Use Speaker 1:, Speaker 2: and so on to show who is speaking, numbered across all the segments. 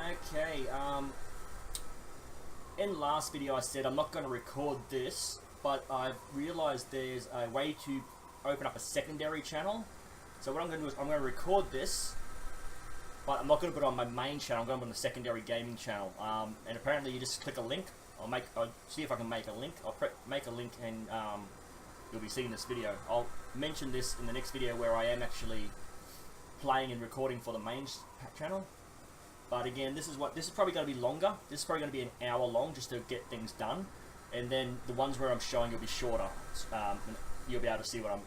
Speaker 1: Okay, in the last video I said I'm not going to record this, but I've realized there's a way to open up a secondary channel. So what I'm going to do is I'm going to record this, but I'm not going to put it on my main channel. I'm going to put it on the secondary gaming channel. And apparently you just click a link. I'll see if I can make a link. I'll make a link and you'll be seeing this video. I'll mention this in the next video where I am actually playing and recording for the main channel. But again, this is probably going to be longer. This is probably going to be an hour long just to get things done. And then the ones where I'm showing will be shorter. And you'll be able to see what I'm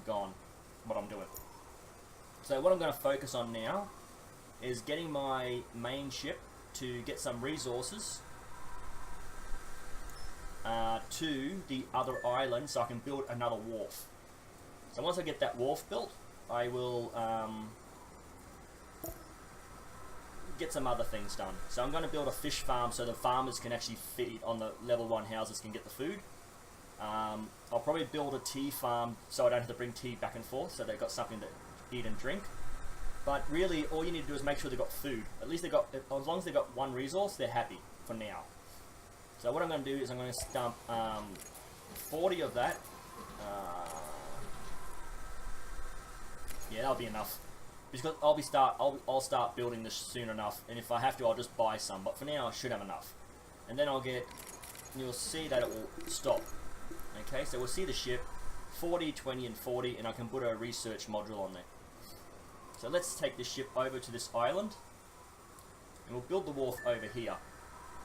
Speaker 1: doing. So what I'm going to focus on now is getting my main ship to get some resources to the other island so I can build another wharf. So once I get that wharf built, I will get some other things done. So I'm going to build a fish farm so the farmers can actually feed on the level 1 houses, can get the food. I'll probably build a tea farm so I don't have to bring tea back and forth, so they've got something to eat and drink. But really, all you need to do is make sure they've got food. At least as long as they've got one resource, they're happy for now. So what I'm going to do is I'm going to stump 40 of that. Yeah, that'll be enough. Because I'll start building this soon enough, and if I have to, I'll just buy some. But for now, I should have enough. And then you'll see that it will stop. Okay, so we'll see the ship, 40, 20, and 40, and I can put a research module on there. So let's take the ship over to this island, and we'll build the wharf over here.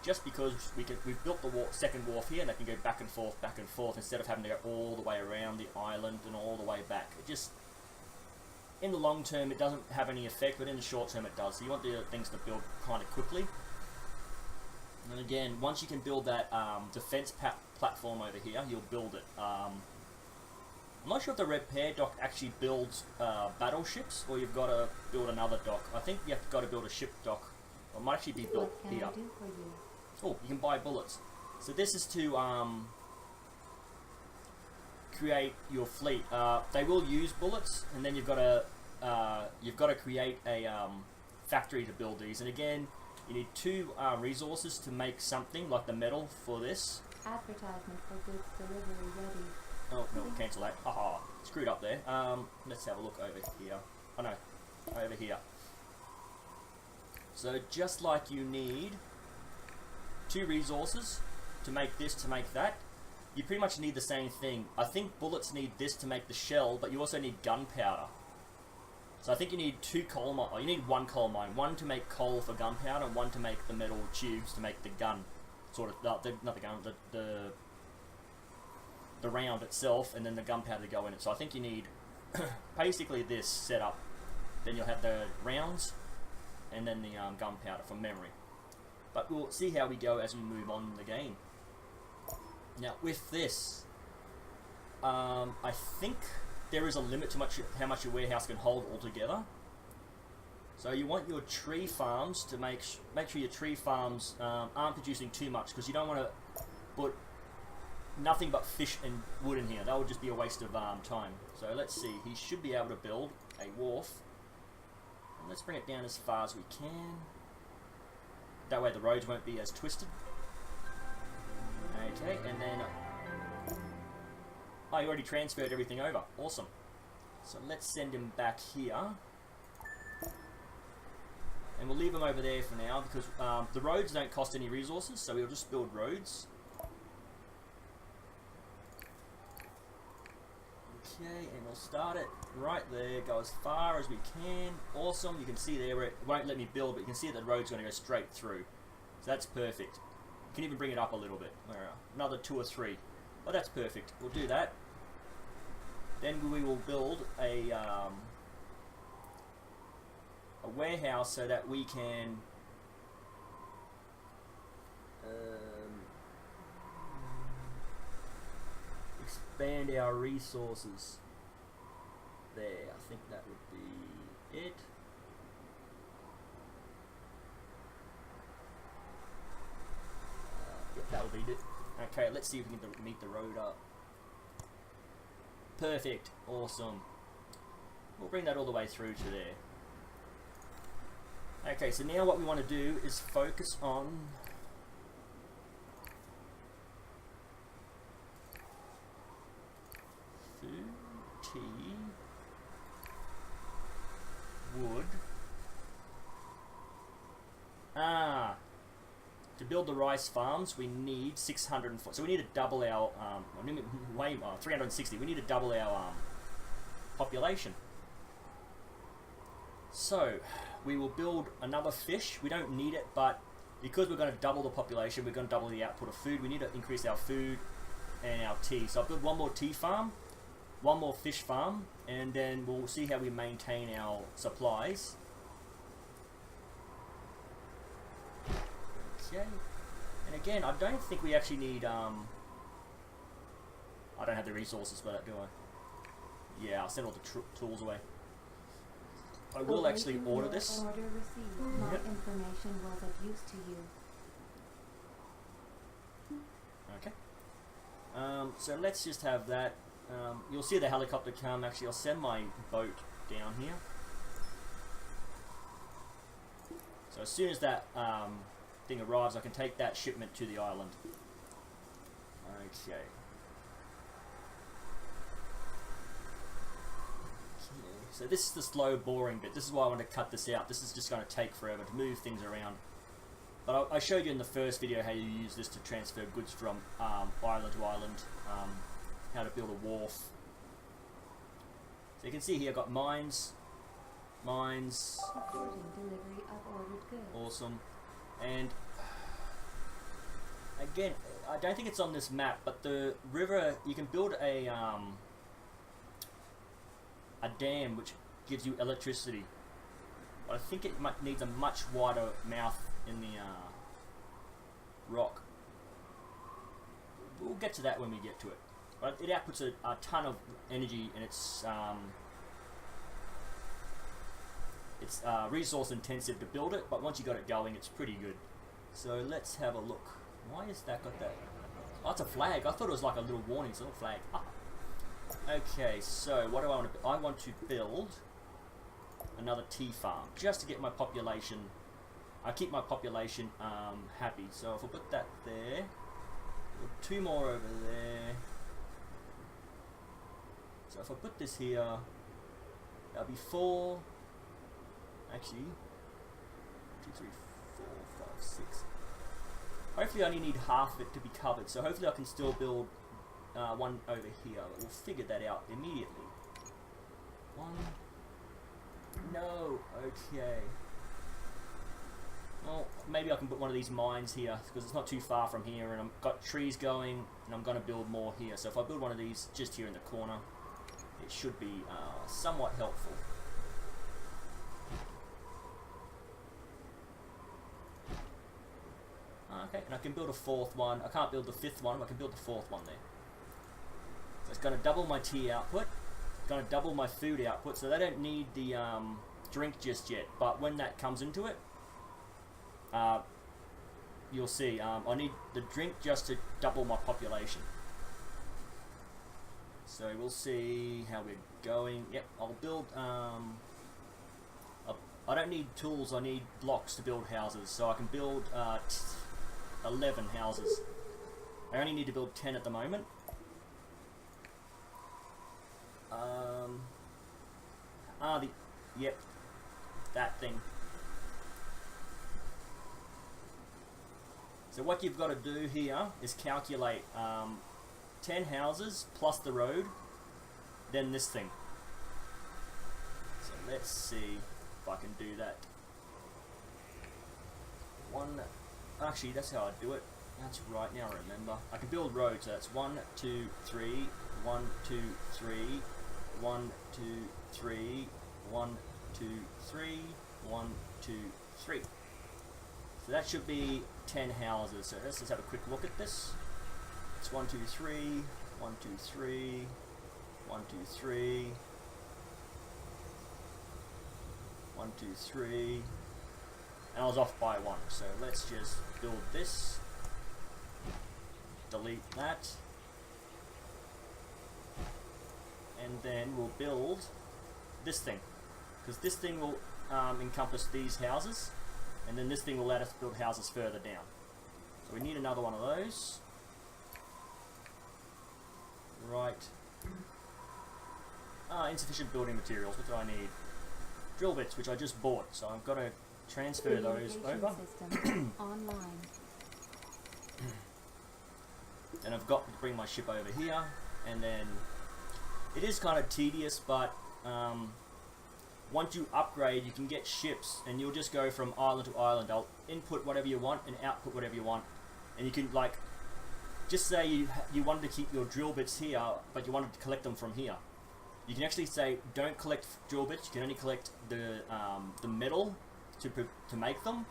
Speaker 1: Just because we've built the second wharf here, and they can go back and forth, instead of having to go all the way around the island and all the way back. It just, in the long term, it doesn't have any effect, but in the short term it does. So you want the things to build kind of quickly. And again, once you can build that defense platform over here, you'll build it. I'm not sure if the repair dock actually builds battleships, or you've got to build another dock. I think you have got to build a ship dock. Or it might actually be built here.
Speaker 2: What can I do for you?
Speaker 1: Oh, you can buy bullets. So this is to create your fleet. They will use bullets, and then you've got to create a factory to build these. And again, you need 2 resources to make something like the metal for this.
Speaker 2: Advertisement for goods delivery ready.
Speaker 1: Oh no, cancel that. Haha, screwed up there. Let's have a look over here. Oh no, over here. So just like you need 2 resources to make this, to make that, you pretty much need the same thing. I think bullets need this to make the shell, but you also need gunpowder. So I think you need 2 coal mines. Oh, you need 1 coal mine. 1 to make coal for gunpowder, and 1 to make the metal tubes to make the gun. Sort of, not the gun, the round itself, and then the gunpowder to go in it. So I think you need basically this setup. Then you'll have the rounds, and then the gunpowder from memory. But we'll see how we go as we move on in the game. Now with this, I think there is a limit to how much your warehouse can hold altogether. So you want your tree farms to make sure your tree farms aren't producing too much, because you don't want to put nothing but fish and wood in here. That would just be a waste of time. So let's see, he should be able to build a wharf. And let's bring it down as far as we can. That way the roads won't be as twisted. Okay, and then... Oh, you already transferred everything over. Awesome. So let's send him back here. And we'll leave him over there for now, because the roads don't cost any resources, so we'll just build roads. Okay, and we'll start it right there, go as far as we can. Awesome, you can see there where it won't let me build, but you can see that the road's going to go straight through. So that's perfect. You can even bring it up a little bit. Another 2 or 3. Well, that's perfect. We'll do that. Then we will build a warehouse so that we can expand our resources. There, I think that would be it. Yep, that'll be it. Okay, let's see if we can meet the road up. Perfect, awesome. We'll bring that all the way through to there. Okay, so now what we want to do is focus on food, tea, wood. To build the rice farms, we need 604. So we need to double our 360. We need to double our population. So we will build another fish. We don't need it, but because we're going to double the population, we're going to double the output of food. We need to increase our food and our tea. So I'll build one more tea farm, one more fish farm, and then we'll see how we maintain our supplies. Okay. And again, I don't think we actually need, I don't have the resources for that, do I? Yeah, I'll send all the tools away. I will actually order this.
Speaker 2: Order received. My information was of use to you.
Speaker 1: Okay. So let's just have that. You'll see the helicopter come. Actually, I'll send my boat down here. So as soon as that thing arrives, I can take that shipment to the island. Okay. So this is the slow, boring bit. This is why I want to cut this out. This is just going to take forever to move things around. But I showed you in the first video how you use this to transfer goods from island to island. How to build a wharf. So you can see here I've got mines.
Speaker 2: Supporting delivery of ordered goods.
Speaker 1: Awesome. And again, I don't think it's on this map, but the river, you can build a dam which gives you electricity. But I think it needs a much wider mouth in the rock. We'll get to that when we get to it. But it outputs a ton of energy, and it's resource intensive to build it, but once you got it going, it's pretty good. So let's have a look. Why is that got that? Oh, it's a flag. I thought it was like a little warning. It's a little flag. Ah. Okay, so what do I want to? I want to build another tea farm just to get my population. I keep my population happy. So if I put that there, two more over there. So if I put this here, that'll be 4. Actually, 2, 3, 4, 5, 6. Hopefully I only need half of it to be covered, so hopefully I can still build one over here. We'll figure that out immediately. One. No. Okay. Well, maybe I can put one of these mines here, because it's not too far from here, and I've got trees going, and I'm going to build more here. So if I build one of these just here in the corner, it should be somewhat helpful. Okay, and I can build a 4th one. I can't build the 5th one, but I can build the 4th one there. So it's going to double my tea output. It's going to double my food output, so they don't need the drink just yet. But when that comes into it, you'll see. I need the drink just to double my population. So we'll see how we're going. Yep, I'll build... I don't need tools, I need blocks to build houses. So I can build 11 houses. I only need to build 10 at the moment. Yep, that thing. So what you've got to do here is calculate 10 houses plus the road, then this thing. So let's see if I can do that. Actually, that's how I do it. That's right, now I remember. I can build roads, so that's 1, 2, 3, 1, 2, 3, 1, 2, 3, 1, 2, 3, 1, 2, 3. So that should be 10 houses. So let's just have a quick look at this. It's 1, 2, 3, 1, 2, 3, 1, 2, 3, 1, 2, 3. And I was off by 1, so let's just build this, delete that, and then we'll build this thing, because this thing will encompass these houses, and then this thing will let us build houses further down. So we need another one of those. Right. Insufficient building materials. What do I need? Drill bits, which I just bought, so I've got to transfer those over.
Speaker 2: System online.
Speaker 1: And I've got to bring my ship over here, and then it is kind of tedious, but once you upgrade, you can get ships, and you'll just go from island to island. I'll input whatever you want and output whatever you want, and you can, like, just say you wanted to keep your drill bits here, but you wanted to collect them from here. You can actually say, don't collect drill bits. You can only collect the metal to make them.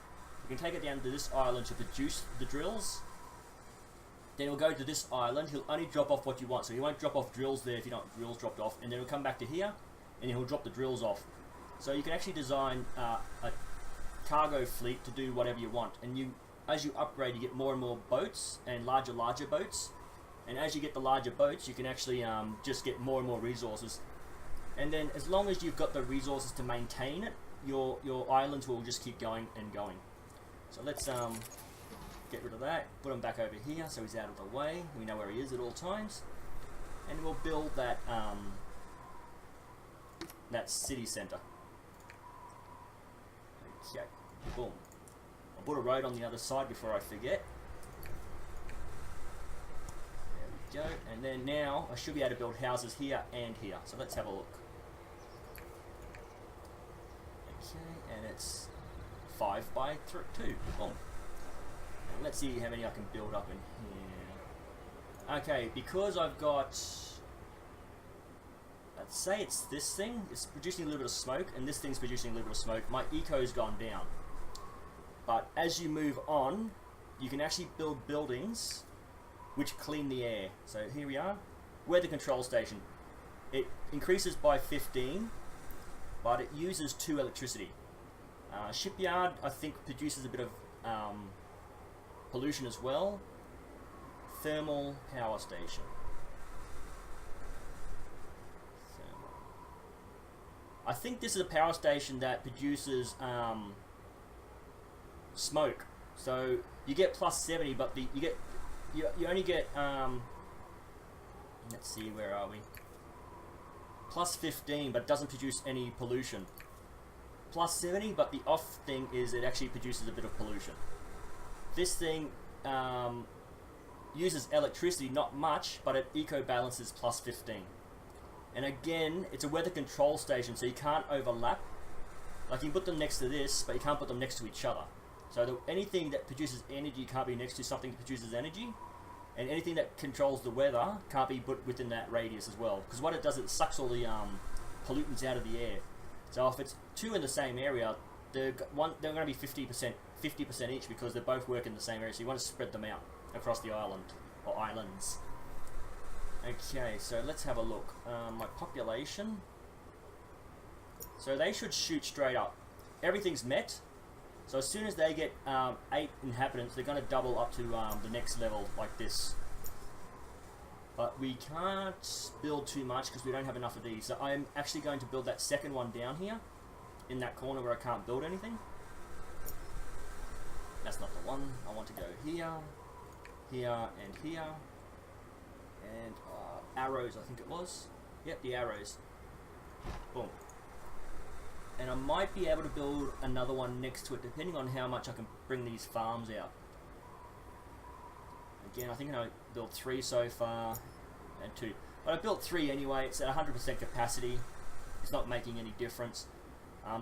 Speaker 1: You can take it down to this island to produce the drills. Then he'll go to this island. He'll only drop off what you want, so he won't drop off drills there if you don't want drills dropped off. And then he'll come back to here, and he'll drop the drills off. So you can actually design a cargo fleet to do whatever you want. And as you upgrade, you get more and more boats and larger boats. And as you get the larger boats, you can actually just get more and more resources. And then as long as you've got the resources to maintain it, your islands will just keep going and going. So let's get rid of that, put him back over here so he's out of the way. We know where he is at all times. And we'll build that that city centre. Okay, boom. I'll put a road on the other side before I forget. There we go. And then now I should be able to build houses here and here. So let's have a look. Okay, and it's 5 by 2. Boom. And let's see how many I can build up in here. Okay, because I've got, let's say it's this thing, it's producing a little bit of smoke, and this thing's producing a little bit of smoke, my eco's gone down. But as you move on, you can actually build buildings which clean the air. So here we are, we're the control station. It increases by 15, but it uses 2 electricity. Shipyard, I think, produces a bit of pollution as well. Thermal power station. Thermal. I think this is a power station that produces smoke. So you get plus 70, but you only get let's see, where are we? Plus 15, but doesn't produce any pollution. Plus 70, but the off thing is it actually produces a bit of pollution. This thing uses electricity, not much, but it eco balances plus 15. And again, it's a weather control station, so you can't overlap. Like, you can put them next to this, but you can't put them next to each other. So anything that produces energy can't be next to something that produces energy, and anything that controls the weather can't be put within that radius as well. Because what it does, it sucks all the pollutants out of the air. So if it's 2 in the same area, they're going to be 50% each, because they both work in the same area. So you want to spread them out across the island, or islands. Okay, so let's have a look. My population. So they should shoot straight up. Everything's met. So as soon as they get 8 inhabitants, they're going to double up to the next level like this. But we can't build too much because we don't have enough of these. So I'm actually going to build that second one down here, in that corner where I can't build anything. That's not the one. I want to go here, here, and here. And arrows, I think it was. Yep, the arrows. Boom. And I might be able to build another one next to it, depending on how much I can bring these farms out. Again, I think I built 3 so far, and 2. But I built 3 anyway. It's at 100% capacity. It's not making any difference.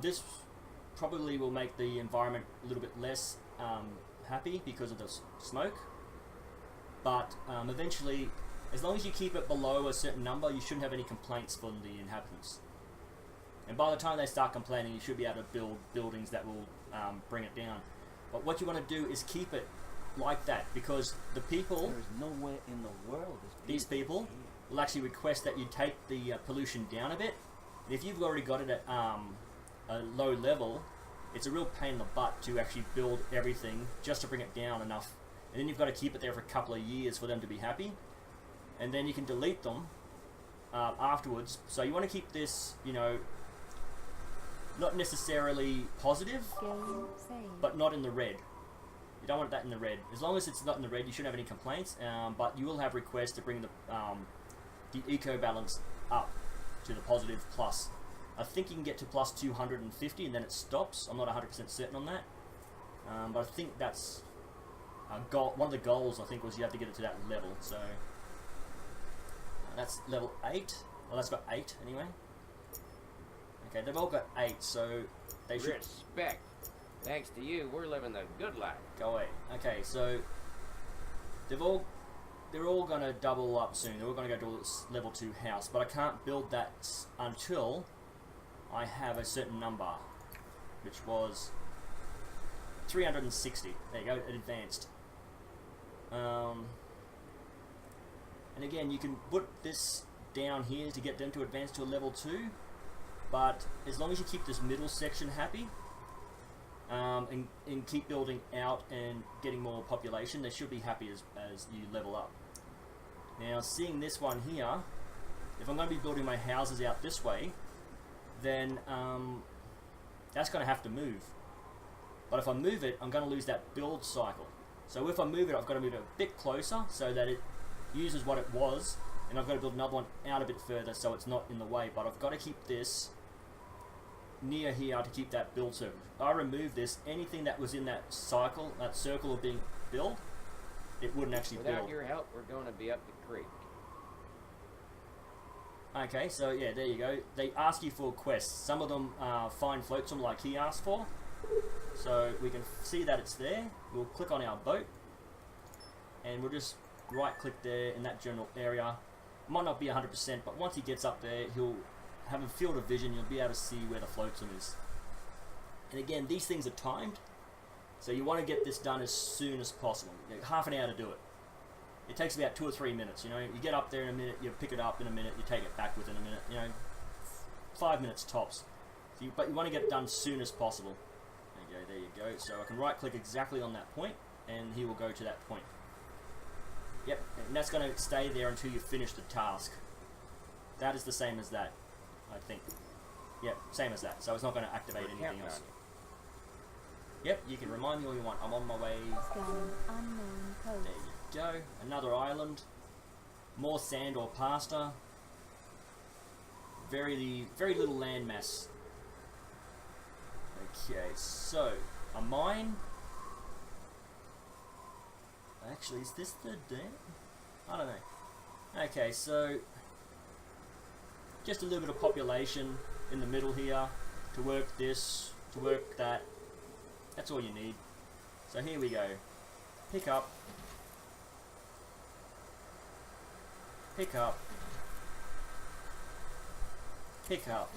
Speaker 1: This probably will make the environment a little bit less happy because of the smoke. But eventually, as long as you keep it below a certain number, you shouldn't have any complaints from the inhabitants. And by the time they start complaining, you should be able to build buildings that will bring it down. But what you want to do is keep it like that, because the people,
Speaker 3: there's nowhere in the world
Speaker 1: these people will actually request that you take the pollution down a bit. And if you've already got it at a low level, it's a real pain in the butt to actually build everything just to bring it down enough. And then you've got to keep it there for a couple of years for them to be happy. And then you can delete them afterwards. So you want to keep this, you know, not necessarily positive,
Speaker 2: Game saved.
Speaker 1: but not in the red. You don't want that in the red. As long as it's not in the red, you shouldn't have any complaints. But you will have requests to bring the eco balance up to the positive plus. I think you can get to plus 250 and then it stops. I'm not 100% certain on that. But I think that's a goal. One of the goals, I think, was you have to get it to that level. So that's level 8. Well, that's got 8 anyway. Okay, they've all got 8, so they should
Speaker 4: Respect. Thanks to you, we're living the good life.
Speaker 1: go away. Okay, so they're all gonna double up soon. They're all gonna go to this level 2 house, but I can't build that until I have a certain number, which was 360. There you go, it advanced. And again, you can put this down here to get them to advance to a level 2, but as long as you keep this middle section happy, and keep building out and getting more population, they should be happy as you level up. Now, seeing this one here, if I'm going to be building my houses out this way, then that's going to have to move. But if I move it, I'm going to lose that build cycle. So if I move it, I've got to move it a bit closer so that it uses what it was, and I've got to build another one out a bit further so it's not in the way. But I've got to keep this near here to keep that build circle. If I remove this, anything that was in that cycle, that circle of being built, it wouldn't actually
Speaker 4: Without
Speaker 1: build.
Speaker 4: your help, we're going to be up the creek.
Speaker 1: Okay, so yeah, there you go. They ask you for quests. Some of them find flotsam like he asked for. So we can see that it's there. We'll click on our boat and we'll just right click there in that general area. Might not be 100%, but once he gets up there, he'll have a field of vision. You'll be able to see where the flotsam is. And again, these things are timed, so you want to get this done as soon as possible. You know, half an hour to do it. It takes about 2 or 3 minutes. You know, you get up there in a minute, you pick it up in a minute, you take it back within a minute. You know, 5 minutes tops. So but you want to get it done as soon as possible. There you go. So I can right click exactly on that point and he will go to that point. Yep, and that's going to stay there until you finish the task. That is the same as that, I think. Yep, same as that. So it's not going to activate
Speaker 4: We're
Speaker 1: anything
Speaker 4: counting
Speaker 1: else.
Speaker 4: on you.
Speaker 1: Yep, you can remind me all you want. I'm on my way.
Speaker 2: Scanning unknown code.
Speaker 1: There you go. Another island. More sand or pasta. Very little land mass. Okay, so a mine. Actually, is this the dam? I don't know. Okay, so just a little bit of population in the middle here to work this, to work that. That's all you need. So here we go. Pick up. Pick up. Pick up.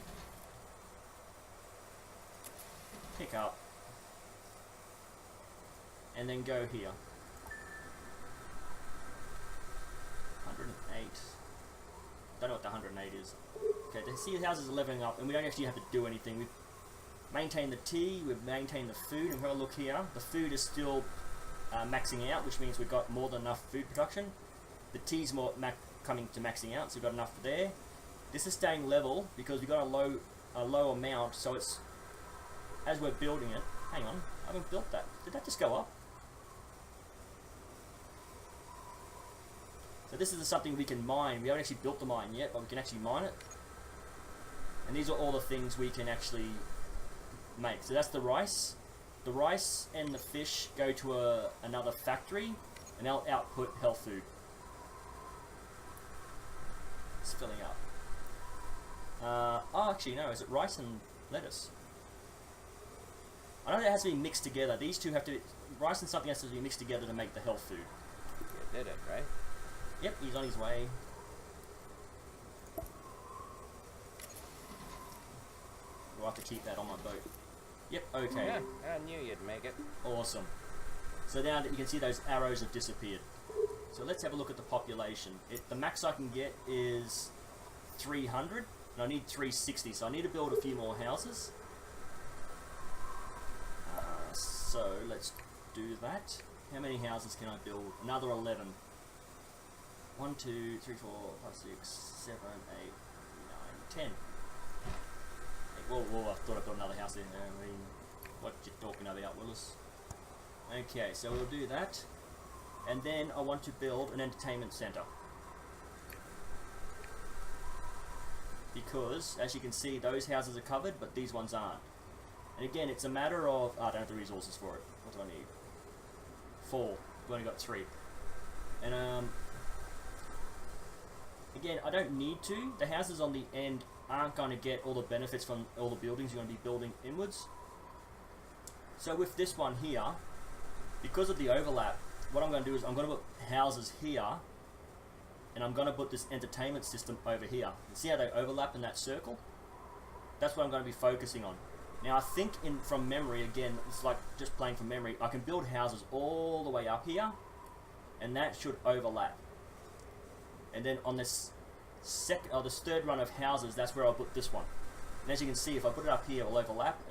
Speaker 1: Pick up. And then go here. 108. Don't know what the 108 is. Okay, see the houses are leveling up and we don't actually have to do anything. We've maintained the tea, we've maintained the food, and have a look here. The food is still maxing out, which means we've got more than enough food production. The tea's more coming to maxing out, so we've got enough for there. This is staying level because we've got a low amount, so it's as we're building it. Hang on, I haven't built that. Did that just go up? So this is something we can mine. We haven't actually built the mine yet, but we can actually mine it. And these are all the things we can actually make. So that's the rice. The rice and the fish go to another factory, and they'll output health food. It's filling up. Oh, actually, no. Is it rice and lettuce? I know that has to be mixed together. These two have to... Rice and something has to be mixed together to make the health food.
Speaker 4: You did it, right?
Speaker 1: Yep, he's on his way. We'll have to keep that on my boat. Yep, okay.
Speaker 4: Yeah, I knew you'd make it.
Speaker 1: Awesome. So now that you can see those arrows have disappeared. So let's have a look at the population. The max I can get is 300, and I need 360, so I need to build a few more houses. So let's do that. How many houses can I build? Another 11. 1, 2, 3, 4, 5, 6, 7, 8, 9, 10. There Whoa, whoa, I thought I built another house in there. I mean, what you talking about, Willis? Okay, so we'll do that. And then I want to build an entertainment center. Because, as you can see, those houses are covered, but these ones aren't. And again, it's a matter of... I don't have the resources for it. What do I need? 4. We've only got 3. And, again, I don't need to. The houses on the end aren't going to get all the benefits from all the buildings you're going to be building inwards. So with this one here, because of the overlap, what I'm going to do is I'm going to put houses here, and I'm going to put this entertainment system over here. You see how they overlap in that circle? That's what I'm going to be focusing on. Now I think from memory, again, it's like just playing from memory, I can build houses all the way up here, and that should overlap. And then on this this third run of houses, that's where I'll put this one. And as you can see, if I put it up here, it'll overlap,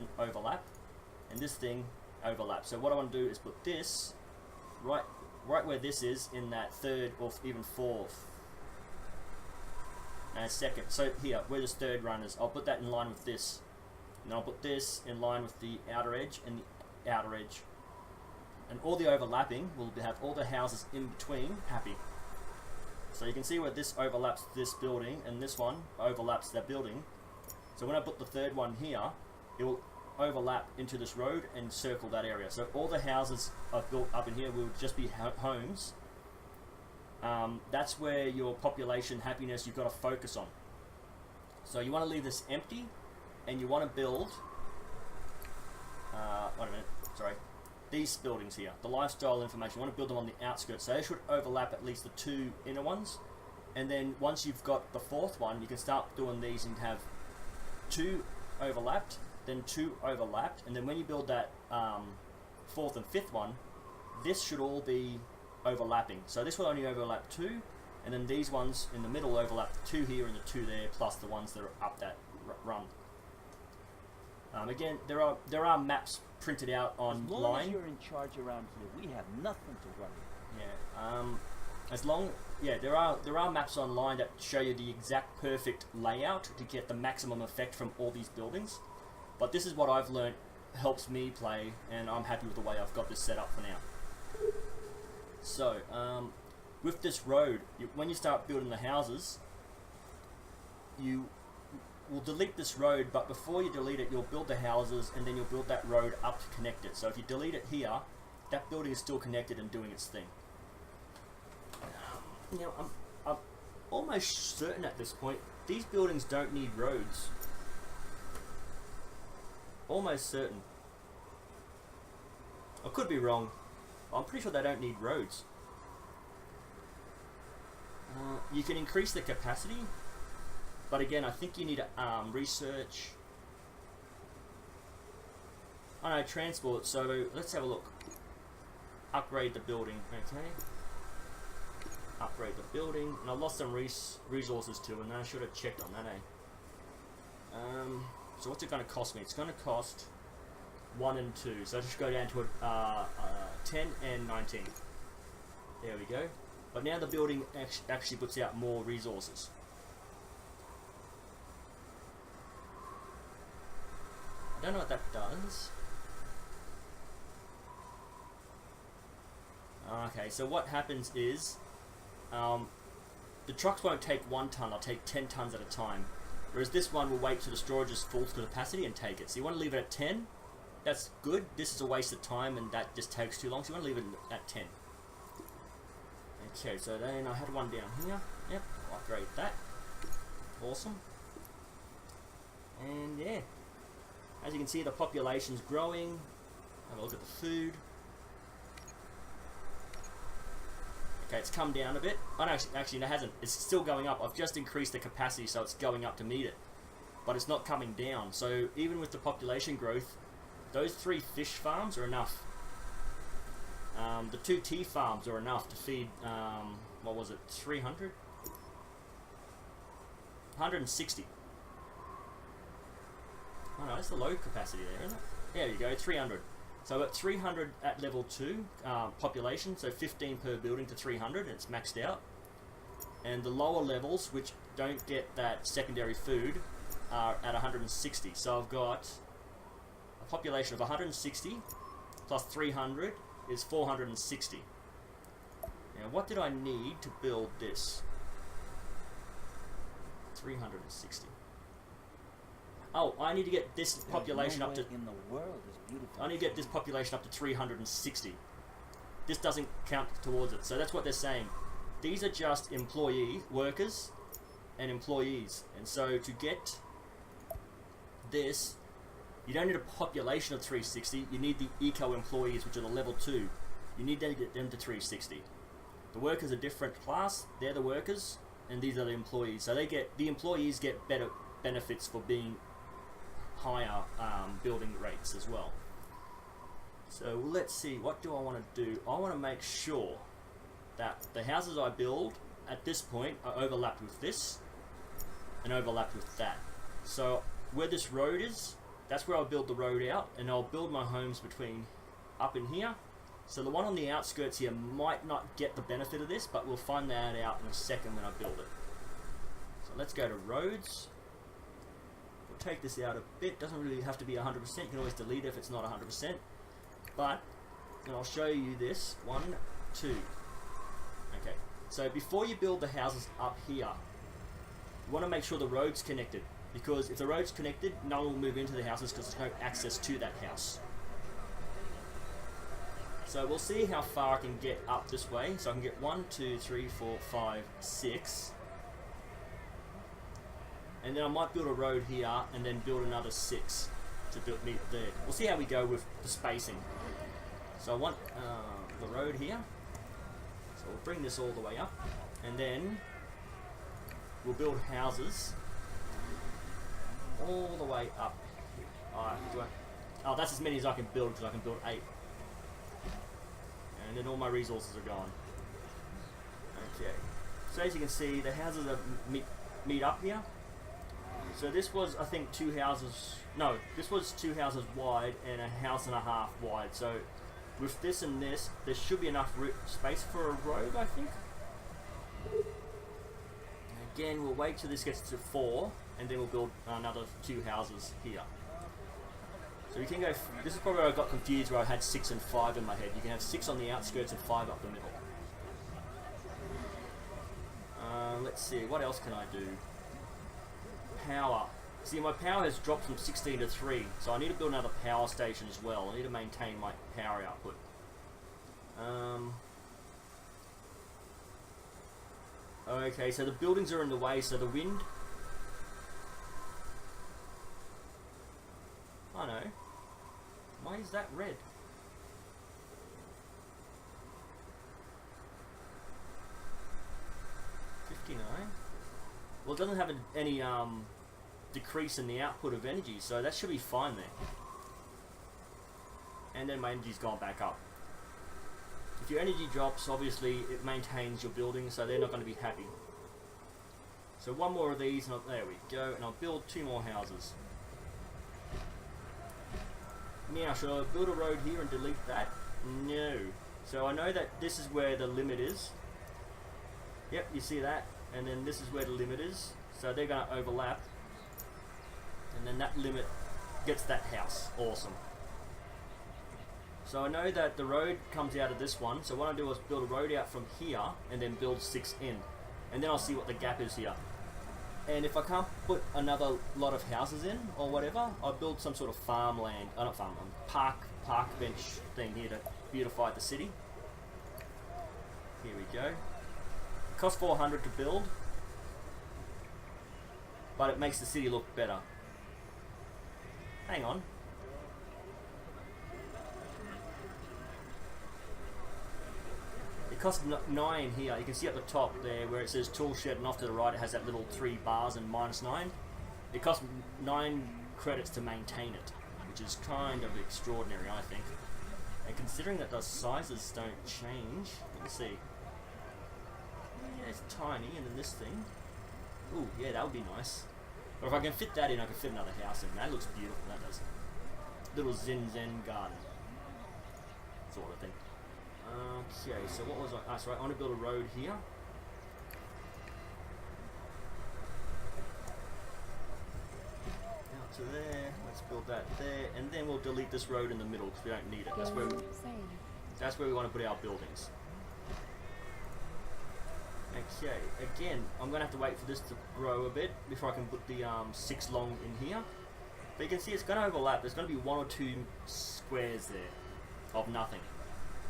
Speaker 1: and this thing overlaps. So what I want to do is put this right where this is, in that third or even fourth and second. So here, where this third run is, I'll put that in line with this. And I'll put this in line with the outer edge and the outer edge. And all the overlapping will have all the houses in between happy. So you can see where this overlaps this building, and this one overlaps that building. So when I put the third one here, it will overlap into this road and circle that area. So all the houses I've built up in here will just be homes. That's where your population happiness you've got to focus on. So you want to leave this empty, and you want to build wait a minute, sorry, these buildings here, the lifestyle information, you want to build them on the outskirts, so they should overlap at least the 2 inner ones. And then once you've got the 4th one, you can start doing these and have 2 overlapped, then 2 overlapped, and then when you build that 4th and 5th one, this should all be overlapping. So this will only overlap 2, and then these ones in the middle overlap the 2 here and the 2 there, plus the ones that are up that run. Again, there are maps printed out online.
Speaker 3: As long as you're in charge around here, we have nothing to worry about.
Speaker 1: Yeah. There are maps online that show you the exact perfect layout to get the maximum effect from all these buildings. But this is what I've learned helps me play, and I'm happy with the way I've got this set up for now. So, with this road, when you start building the houses, you will delete this road, but before you delete it, you'll build the houses, and then you'll build that road up to connect it. So if you delete it here, that building is still connected and doing its thing. You know, I'm almost certain at this point, these buildings don't need roads. Almost certain. I could be wrong. I'm pretty sure they don't need roads. You can increase the capacity, but again, I think you need to research. I know, transport, so let's have a look. Upgrade the building, okay. Upgrade the building, and I lost some resources too, and I should have checked on that, eh? So what's it going to cost me? It's going to cost 1 and 2, so I just go down to 10 and 19. There we go. But now the building actually puts out more resources. I don't know what that does. Okay, so what happens is the trucks won't take 1 ton, they'll take 10 tons at a time. Whereas this one will wait till the storage is full to capacity and take it. So you want to leave it at 10. That's good. This is a waste of time and that just takes too long. So you want to leave it at 10. Okay, so then I had one down here. Yep, I'll upgrade that. Awesome. And yeah, as you can see, the population's growing. Have a look at the food. Okay, it's come down a bit. Oh no, actually, it hasn't. It's still going up. I've just increased the capacity, so it's going up to meet it. But it's not coming down. So even with the population growth, those 3 fish farms are enough. The 2 tea farms are enough to feed, what was it, 300? 160. Oh no, that's the low capacity there, isn't it? There you go, 300. So at 300 at level 2 population, so 15 per building to 300, and it's maxed out. And the lower levels, which don't get that secondary food, are at 160. So I've got a population of 160 plus 300 is 460. Now what did I need to build this? 360. Oh, I need to get this population up to...
Speaker 3: in the world is beautiful.
Speaker 1: I need to get this population up to 360. This doesn't count towards it. So that's what they're saying. These are just workers and employees. And so to get this, you don't need a population of 360. You need the eco employees, which are the level 2. You need to get them to 360. The workers are a different class. They're the workers, and these are the employees. So the employees get better benefits for being higher building rates as well. So let's see, what do I want to do? I want to make sure that the houses I build at this point are overlapped with this and overlapped with that. So where this road is, that's where I'll build the road out, and I'll build my homes between up in here. So the one on the outskirts here might not get the benefit of this, but we'll find that out in a second when I build it. So let's go to roads. We'll take this out a bit. Doesn't really have to be 100%. You can always delete it if it's not 100%. But, and I'll show you this. 1, 2. Okay. So before you build the houses up here, you want to make sure the road's connected. Because if the road's connected, no one will move into the houses because there's no access to that house. So we'll see how far I can get up this way. So I can get 1, 2, 3, 4, 5, 6. And then I might build a road here and then build another 6 to build me there. We'll see how we go with the spacing. So I want the road here. So we'll bring this all the way up. And then we'll build houses all the way up. Oh, that's as many as I can build because I can build 8. And then all my resources are gone. Okay. So as you can see, the houses are meet up here. So this was, I think, 2 houses. No, this was 2 houses wide and a house and a half wide. So with this and this, there should be enough space for a road, I think. Again, we'll wait till this gets to 4, and then we'll build another 2 houses here. So you can go. This is probably where I got confused, where I had 6 and 5 in my head. You can have 6 on the outskirts and 5 up the middle. Let's see, what else can I do? Power. See, my power has dropped from 16 to 3, so I need to build another power station as well. I need to maintain my power output. Okay, so the buildings are in the way, so the wind... I know. Why is that red? Well, it doesn't have any decrease in the output of energy, so that should be fine there. And then my energy's gone back up. If your energy drops, obviously it maintains your building, so they're not going to be happy. So one more of these, and there we go, and I'll build 2 more houses. Now, should I build a road here and delete that? No. So I know that this is where the limit is. Yep, you see that? And then this is where the limit is. So they're going to overlap. And then that limit gets that house. Awesome. So I know that the road comes out of this one. So what I do is build a road out from here and then build 6 in. And then I'll see what the gap is here. And if I can't put another lot of houses in or whatever, I'll build some sort of farmland, not farmland, park bench thing here to beautify the city. Here we go. Costs 400 to build, but it makes the city look better. Hang on. It costs 9 here. You can see at the top there where it says tool shed, and off to the right it has that little 3 bars and -9. It costs 9 credits to maintain it, which is kind of extraordinary, I think. And considering that the sizes don't change, let me see. Yeah, it's tiny, and then this thing. Ooh, yeah, that would be nice. Or if I can fit that in, I can fit another house in. That looks beautiful, that does. Little Zen garden. Sort of thing. Okay, so what was I... Ah, sorry, I want to build a road here. that there, and then we'll delete this road in the middle because we don't need it.
Speaker 2: Game
Speaker 1: That's where we want to put our buildings. Okay, again, I'm going to have to wait for this to grow a bit before I can put the 6 long in here. But you can see it's going to overlap. There's going to be 1 or 2 squares there of nothing.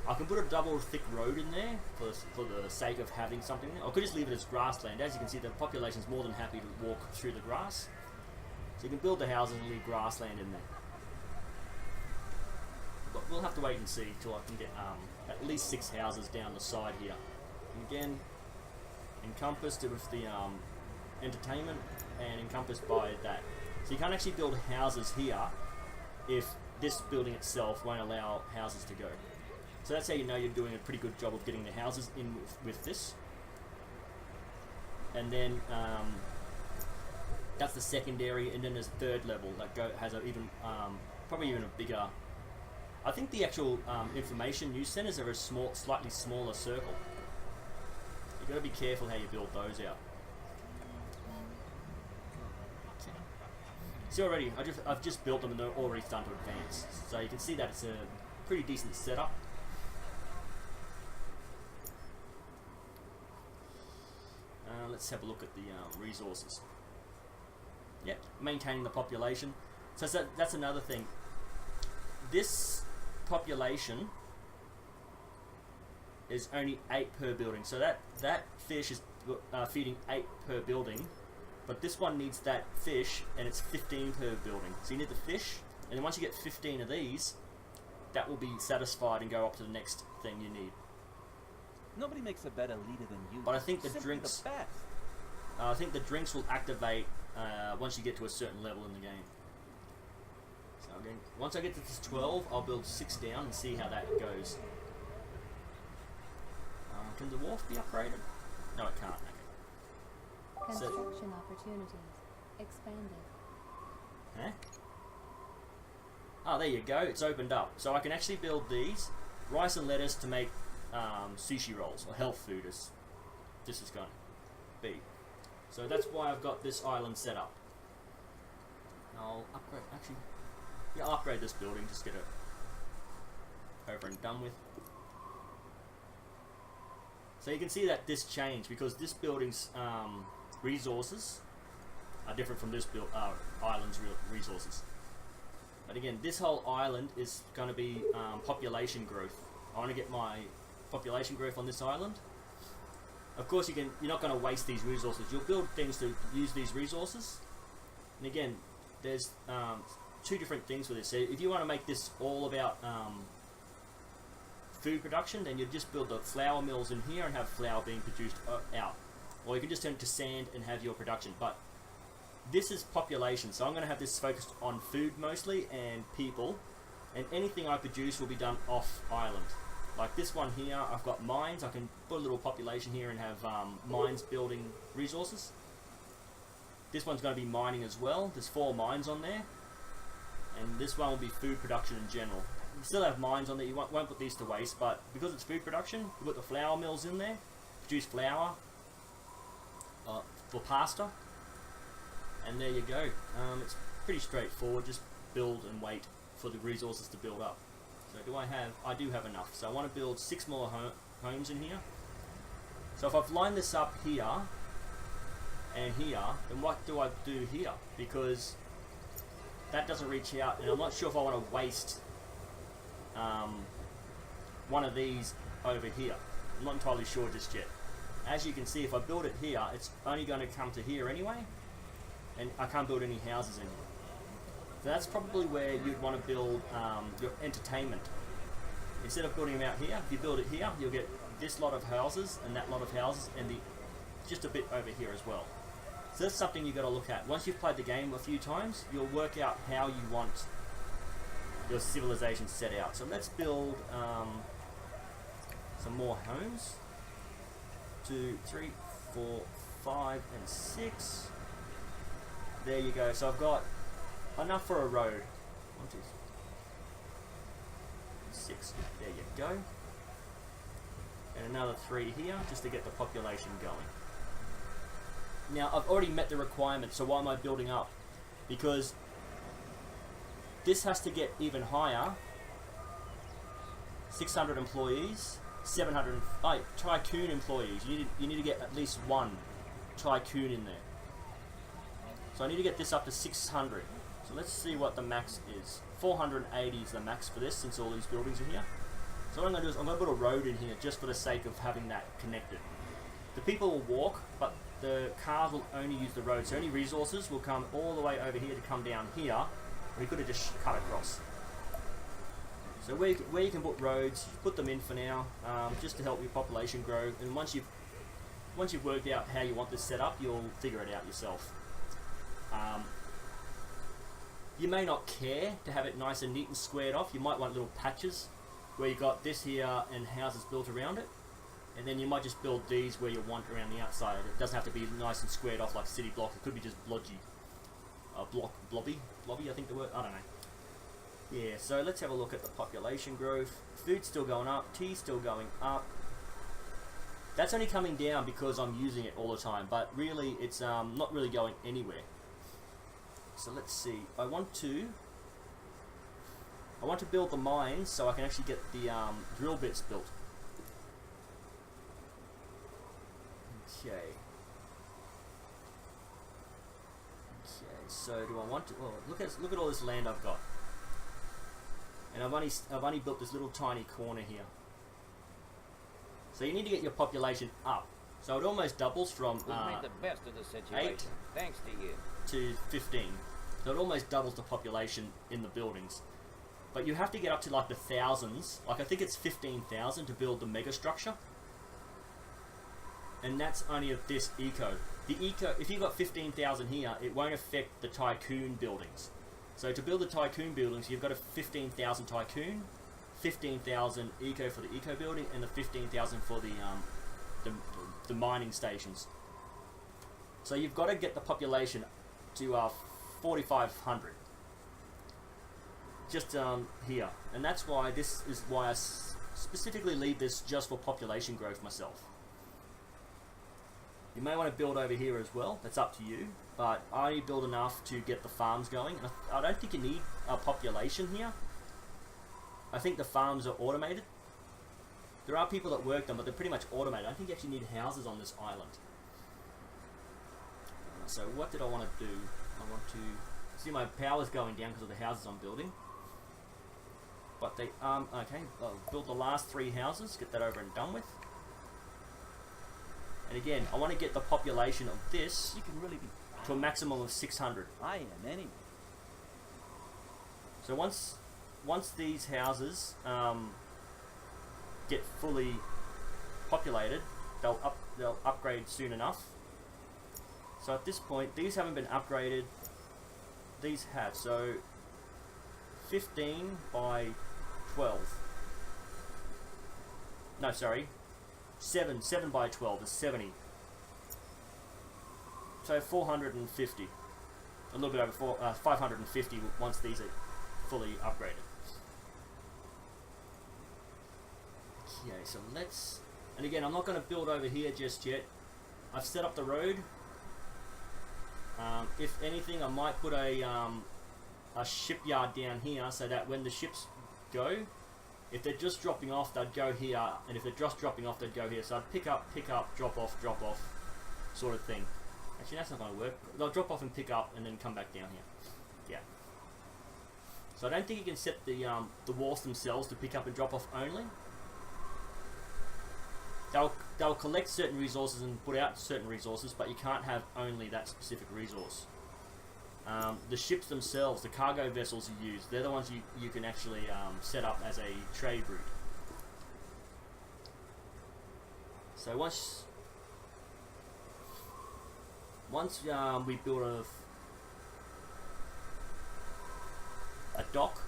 Speaker 1: I can put a double thick road in there for the sake of having something there. I could just leave it as grassland. As you can see, the population's more than happy to walk through the grass. So you can build the houses and leave grassland in there. But we'll have to wait and see till I can get at least 6 houses down the side here. And again, encompassed with the entertainment and encompassed by that. So you can't actually build houses here if this building itself won't allow houses to go. So that's how you know you're doing a pretty good job of getting the houses in with this. And then that's the secondary, and then there's a third level that has a even probably even a bigger. I think the actual information news centers are a slightly smaller circle. You've got to be careful how you build those out. See already, I've just built them and they're already starting to advance. So you can see that it's a pretty decent setup. Let's have a look at the resources. Yep, maintaining the population. So that's another thing. This population is only 8 per building. So that fish is feeding 8 per building. But this one needs that fish, and it's 15 per building. So you need the fish, and then once you get 15 of these, that will be satisfied and go up to the next thing you need.
Speaker 3: Nobody makes a better leader than you.
Speaker 1: But I think the
Speaker 3: Simply
Speaker 1: drinks,
Speaker 3: the best.
Speaker 1: I think the drinks will activate once you get to a certain level in the game. So again, once I get to this 12, I'll build 6 down and see how that goes. Can the wharf be upgraded? No, it can't. Okay.
Speaker 2: Construction opportunities expanded.
Speaker 1: Huh? Oh, there you go. It's opened up. So I can actually build these rice and lettuce to make sushi rolls, or health food as this is going to be. So that's why I've got this island set up. I'll upgrade, actually, yeah, I'll upgrade this building, just get it over and done with. So you can see that this changed because this building's resources are different from this island's resources. But again, this whole island is going to be population growth. I want to get my population growth on this island. Of course, you're not going to waste these resources. You'll build things to use these resources. And again, there's 2 different things with this. So if you want to make this all about food production, then you just build the flour mills in here and have flour being produced out. Or you can just turn it to sand and have your production. But this is population, so I'm going to have this focused on food mostly and people. And anything I produce will be done off island. Like this one here, I've got mines. I can put a little population here and have mines building resources. This one's going to be mining as well. There's 4 mines on there. And this one will be food production in general. You still have mines on there. You won't put these to waste, but because it's food production, you put the flour mills in there, produce flour for pasta. And there you go. It's pretty straightforward. Just build and wait for the resources to build up. So I do have enough. So I want to build 6 more homes in here. So if I've lined this up here and here, then what do I do here? Because that doesn't reach out, and I'm not sure if I want to waste one of these over here. I'm not entirely sure just yet. As you can see, if I build it here, it's only going to come to here anyway, and I can't build any houses in here. So that's probably where you'd want to build your entertainment. Instead of building them out here, if you build it here, you'll get this lot of houses and that lot of houses, and just a bit over here as well. So that's something you've got to look at. Once you've played the game a few times, you'll work out how you want your civilization set out. So let's build some more homes. 2, 3, 4, 5, and 6. There you go. So I've got enough for a road. 1, 2, 6. There you go. And another 3 here, just to get the population going. Now, I've already met the requirements, so why am I building up? Because this has to get even higher. 600 employees, 700 tycoon employees. You need to get at least one tycoon in there. So I need to get this up to 600. So let's see what the max is. 480 is the max for this, since all these buildings are here. So what I'm going to do is I'm going to put a road in here just for the sake of having that connected. The people will walk, but the cars will only use the road. So any resources will come all the way over here to come down here. We could have just cut across. So where you can put roads, put them in for now, just to help your population grow. And once you've worked out how you want this set up, you'll figure it out yourself. You may not care to have it nice and neat and squared off. You might want little patches where you got this here and houses built around it. And then you might just build these where you want around the outside. It doesn't have to be nice and squared off like city blocks. It could be just blodgy. Blobby, I think the word, I don't know. Yeah, so let's have a look at the population growth. Food's still going up, tea's still going up. That's only coming down because I'm using it all the time, but really it's not really going anywhere. So let's see. I want to build the mines so I can actually get the drill bits built. Okay. So do I want to? Oh, look at all this land I've got, and I've only built this little tiny corner here. So you need to get your population up. So it almost doubles from
Speaker 4: We've made the best of the situation,
Speaker 1: 8
Speaker 4: thanks to you.
Speaker 1: to 15. So it almost doubles the population in the buildings. But you have to get up to like the thousands. Like I think it's 15,000 to build the mega structure. And that's only of this eco. The eco, if you've got 15,000 here, it won't affect the tycoon buildings. So to build the tycoon buildings, you've got a 15,000 tycoon, 15,000 eco for the eco building, and the 15,000 for the mining stations. So you've got to get the population to 4,500. Just here, and that's why this is why I specifically leave this just for population growth myself. You may want to build over here as well, that's up to you, but I build enough to get the farms going. And I don't think you need a population here. I think the farms are automated. There are people that work them, but they're pretty much automated. I don't think you actually need houses on this island. So what did I want to do? I want to see my power's going down because of the houses I'm building. But they okay, I'll build the last 3 houses, get that over and done with. And again, I want to get the population of this
Speaker 3: You can really be
Speaker 1: to a maximum of 600.
Speaker 3: I am anyway.
Speaker 1: So once these houses get fully populated, they'll upgrade soon enough. So at this point, these haven't been upgraded. These have. So 15 by 12. No, sorry. 7 by 12 is 70. So 450. A little bit over 550 once these are fully upgraded. Okay, so let's... And again, I'm not going to build over here just yet. I've set up the road. If anything, I might put a shipyard down here so that when the ships go, if they're just dropping off, they'd go here, and if they're just dropping off, they'd go here. So I'd pick up, drop off, sort of thing. Actually, that's not going to work. They'll drop off and pick up, and then come back down here. Yeah. So I don't think you can set the wharfs themselves to pick up and drop off only. They'll collect certain resources and put out certain resources, but you can't have only that specific resource. The ships themselves, the cargo vessels you use, they're the ones you can actually set up as a trade route. So once we build a dock,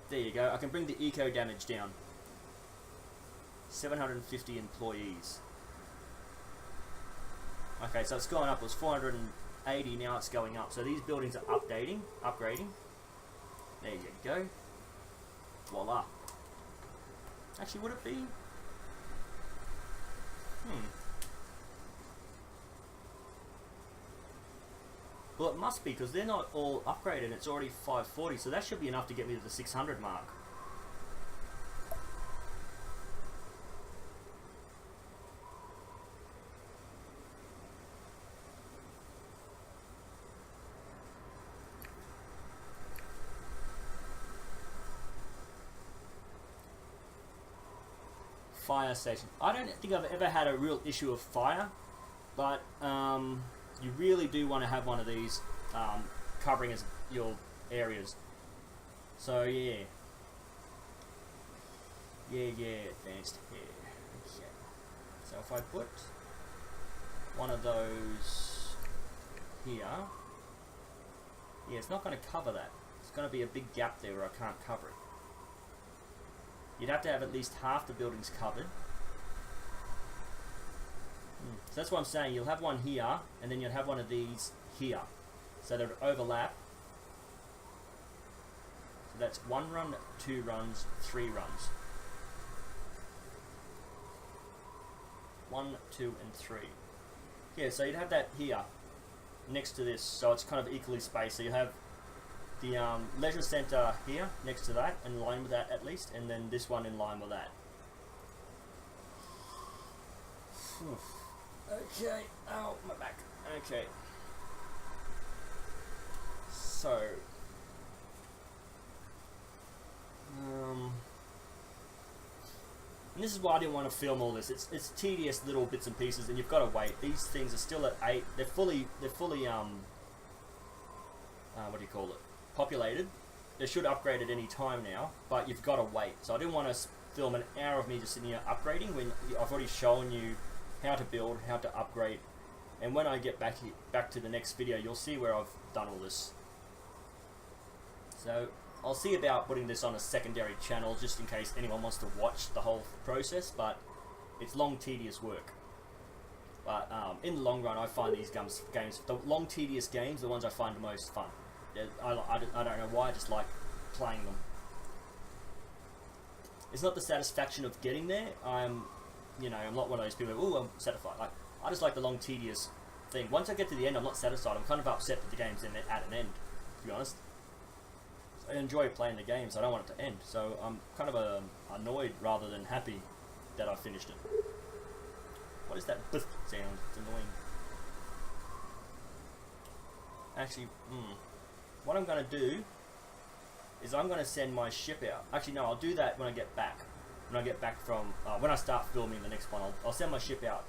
Speaker 1: there you go, I can bring the eco damage down. 750 employees. Okay, so it's gone up. It was 480, now it's going up. So these buildings are upgrading. There you go. Voila. Actually, would it be? Well, it must be, because they're not all upgraded. It's already 540, so that should be enough to get me to the 600 mark. Fire station. I don't think I've ever had a real issue of fire, but you really do want to have one of these covering as your areas. So yeah, advanced here. Okay. So if I put one of those here, yeah, it's not going to cover that. It's going to be a big gap there where I can't cover it. You'd have to have at least half the buildings covered. So that's what I'm saying. You'll have one here, and then you'll have one of these here. So they'll overlap. So that's 1 run, 2 runs, 3 runs. 1, 2, and 3. Yeah, so you'd have that here, next to this. So it's kind of equally spaced. So you have the leisure centre here, next to that, in line with that at least, and then this one in line with that. Okay, ow, my back. Okay. So, and this is why I didn't want to film all this. It's tedious little bits and pieces, and you've got to wait. These things are still at 8. They're fully what do you call it? Populated. They should upgrade at any time now, but you've got to wait. So I didn't want to film an hour of me just sitting here upgrading when I've already shown you how to build, how to upgrade, and when I get back to the next video, you'll see where I've done all this. So I'll see about putting this on a secondary channel just in case anyone wants to watch the whole process, but it's long, tedious work. But in the long run, I find these games, the long, tedious games, the ones I find the most fun. I don't know why, I just like playing them. It's not the satisfaction of getting there. I'm not one of those people who, I'm satisfied. Like, I just like the long, tedious thing. Once I get to the end, I'm not satisfied. I'm kind of upset that the game's at an end, to be honest. I enjoy playing the game, so I don't want it to end. So I'm kind of annoyed rather than happy that I finished it. What is that sound? It's annoying. Actually, what I'm going to do is I'm going to send my ship out. Actually, no, I'll do that when I get back. When I get back from, when I start filming the next one, I'll send my ship out.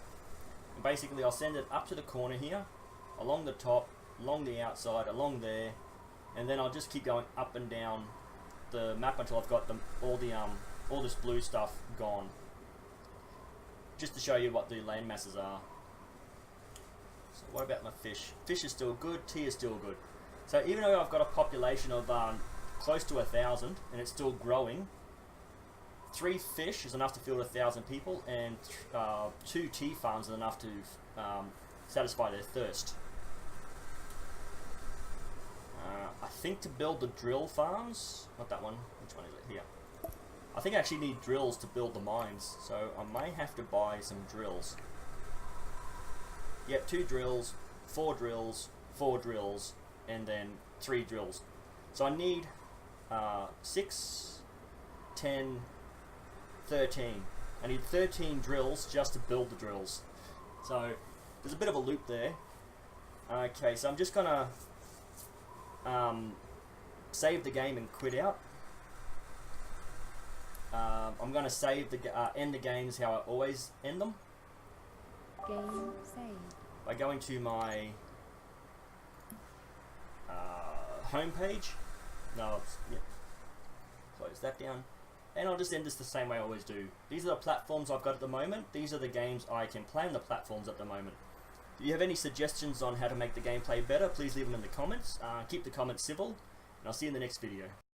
Speaker 1: And basically, I'll send it up to the corner here, along the top, along the outside, along there, and then I'll just keep going up and down the map until I've got all this blue stuff gone. Just to show you what the land masses are. So what about my fish? Fish is still good, tea is still good. So even though I've got a population of close to 1,000 and it's still growing, 3 fish is enough to feed 1,000 people, and 2 tea farms is enough to satisfy their thirst. I think to build the drill farms, not that one, which one is it? Here. I think I actually need drills to build the mines, so I may have to buy some drills. Yep, 2 drills, 4 drills, 4 drills, and then 3 drills. So I need 6, 10, 13. I need 13 drills just to build the drills. So there's a bit of a loop there. Okay, so I'm just gonna save the game and quit out. I'm gonna save end the games how I always end them.
Speaker 2: Game saved.
Speaker 1: By going to my home page. No, yeah. Close that down. And I'll just end this the same way I always do. These are the platforms I've got at the moment. These are the games I can play on the platforms at the moment. If you have any suggestions on how to make the gameplay better, please leave them in the comments. Keep the comments civil, and I'll see you in the next video.